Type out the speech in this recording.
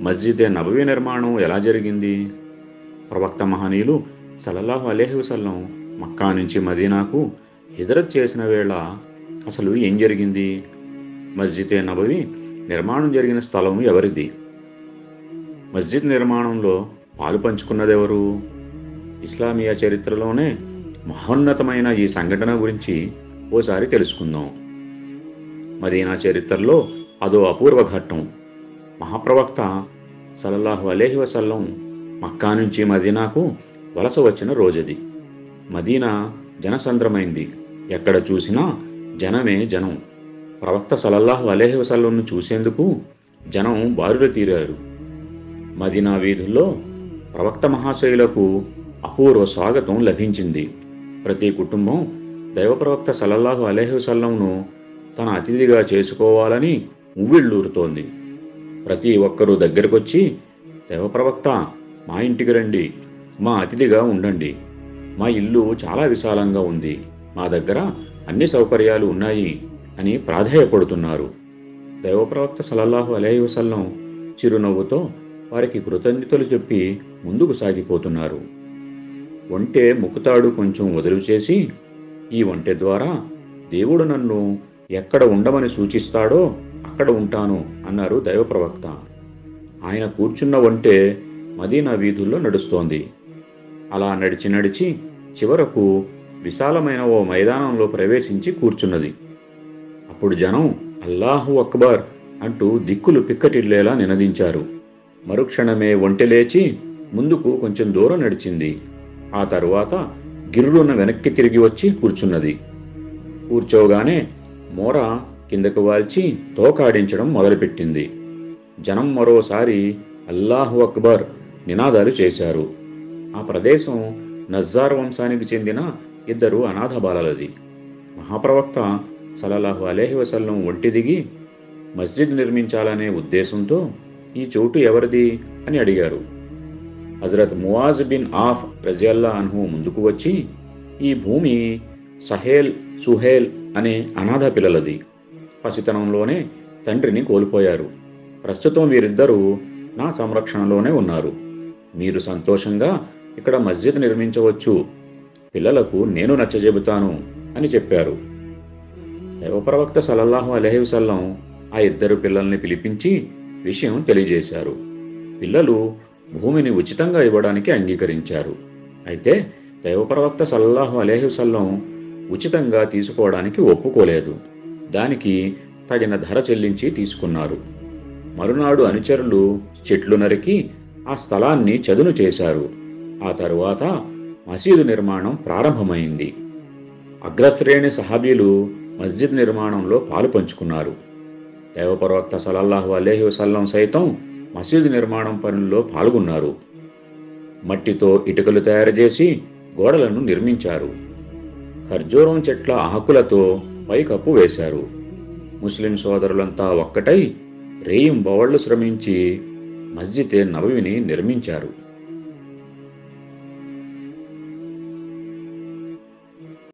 మస్జిద్ నబవీ నిర్మాణం ఎలా జరిగింది? ప్రవక్త మహనీయులు సల్లల్లాహు అలైహి వసల్లం మక్కా నుంచి మదీనాకు హిజ్రత్ చేసిన వేళ అసలు ఏం జరిగింది? మస్జిద్ నబవీ నిర్మాణం జరిగిన స్థలం ఎవరిది? మస్జిద్ నిర్మాణంలో పాలు పంచుకున్నదెవరు? ఇస్లామియా చరిత్రలోనే మహోన్నతమైన ఈ సంఘటన గురించి ఓసారి తెలుసుకుందాం. మదీనా చరిత్రలో అదో అపూర్వ ఘట్టం. మహాప్రవక్త సల్లల్లాహు అలైహి వసల్లం మక్కా నుంచి మదీనాకు వలస వచ్చిన రోజది. మదీనా జనసంద్రమైంది. ఎక్కడ చూసినా జనమే జనం. ప్రవక్త సల్లల్లాహు అలైహి వసల్లంను చూసేందుకు జనం బారులు తీరారు. మదీనా వీధుల్లో ప్రవక్త మహాశయులకు అపూర్వ స్వాగతం లభించింది. ప్రతి కుటుంబం దైవప్రవక్త సల్లల్లాహు అలైహి వసల్లంను తన అతిథిగా చేసుకోవాలని ఉవ్విళ్ళూరుతోంది. ప్రతి ఒక్కరూ దగ్గరకొచ్చి, దైవప్రవక్త, మా ఇంటికి రండి, మా అతిథిగా ఉండండి, మా ఇల్లు చాలా విశాలంగా ఉంది, మా దగ్గర అన్ని సౌకర్యాలు ఉన్నాయి అని ప్రాధేయపడుతున్నారు. దైవప్రవక్త సల్లల్లాహు అలైహి వసల్లం చిరునవ్వుతో వారికి కృతజ్ఞతలు చెప్పి ముందుకు సాగిపోతున్నారు. ఒంటె ముక్కుతాడు కొంచెం వదులు చేసి, ఈ ఒంటె ద్వారా దేవుడు నన్ను ఎక్కడ ఉండమని సూచిస్తాడో అక్కడ ఉంటాను అన్నారు దైవప్రవక్త. ఆయన కూర్చున్న ఒంటె మదీనా వీధుల్లో నడుస్తోంది. అలా నడిచి నడిచి చివరకు విశాలమైన ఓ మైదానంలో ప్రవేశించి కూర్చున్నది. అప్పుడు జనం అల్లాహు అక్బర్ అంటూ దిక్కులు పిక్కటిల్లేలా నినదించారు. మరుక్షణమే ఒంటె లేచి ముందుకు కొంచెం దూరం నడిచింది. ఆ తరువాత గిర్రున వెనక్కి తిరిగి వచ్చి కూర్చున్నది. కూర్చోగానే మోర కిందకు వాల్చి తోకాడించడం మొదలుపెట్టింది. జనం మరోసారి అల్లాహు అక్బర్ నినాదాలు చేశారు. ఆ ప్రదేశం నజ్జార్ వంశానికి చెందిన ఇద్దరు అనాథ బాలలది. మహాప్రవక్త సల్లల్లాహు అలైహి వసల్లం ఒంటి దిగి మస్జిద్ నిర్మించాలనే ఉద్దేశంతో ఈ చోటు ఎవరిది అని అడిగారు. హజరత్ మువాజ్ బిన్ ఆఫ్ రజియల్లా అన్హు ముందుకు వచ్చి, ఈ భూమి సహేల్ సుహేల్ అనే అనాథ పిల్లలది. పసితనంలోనే తండ్రిని కోల్పోయారు. ప్రస్తుతం వీరిద్దరూ నా సంరక్షణలోనే ఉన్నారు. మీరు సంతోషంగా ఇక్కడ మస్జిద్ నిర్మించవచ్చు. పిల్లలకు నేను నచ్చజెబుతాను అని చెప్పారు. దైవప్రవక్త సల్లల్లాహు అలైహి వసల్లం ఆ ఇద్దరు పిల్లల్ని పిలిపించి విషయం తెలియజేశారు. పిల్లలు భూమిని ఉచితంగా ఇవ్వడానికి అంగీకరించారు. అయితే దైవప్రవక్త సల్లల్లాహు అలైహి వసల్లం ఉచితంగా తీసుకోవడానికి ఒప్పుకోలేదు. దానికి తగిన ధర చెల్లించి తీసుకున్నారు. మరునాడు అనుచరులు చెట్లు నరికి ఆ స్థలాన్ని చదును చేశారు. ఆ తరువాత మసీదు నిర్మాణం ప్రారంభమైంది. అగ్రశ్రేణి సహాబీలు మస్జిద్ నిర్మాణంలో పాలు పంచుకున్నారు. దైవప్రవక్త సల్లల్లాహు అలైహి వసల్లం సైతం మసీదు నిర్మాణం పనుల్లో పాల్గొన్నారు. మట్టితో ఇటుకలు తయారు చేసి గోడలను నిర్మించారు. ఖర్జూరం చెట్ల ఆకులతో పైకప్పు వేశారు. ముస్లిం సోదరులంతా ఒక్కటై రేయింబవళ్లు శ్రమించి మస్జిద్ నబవీని నిర్మించారు.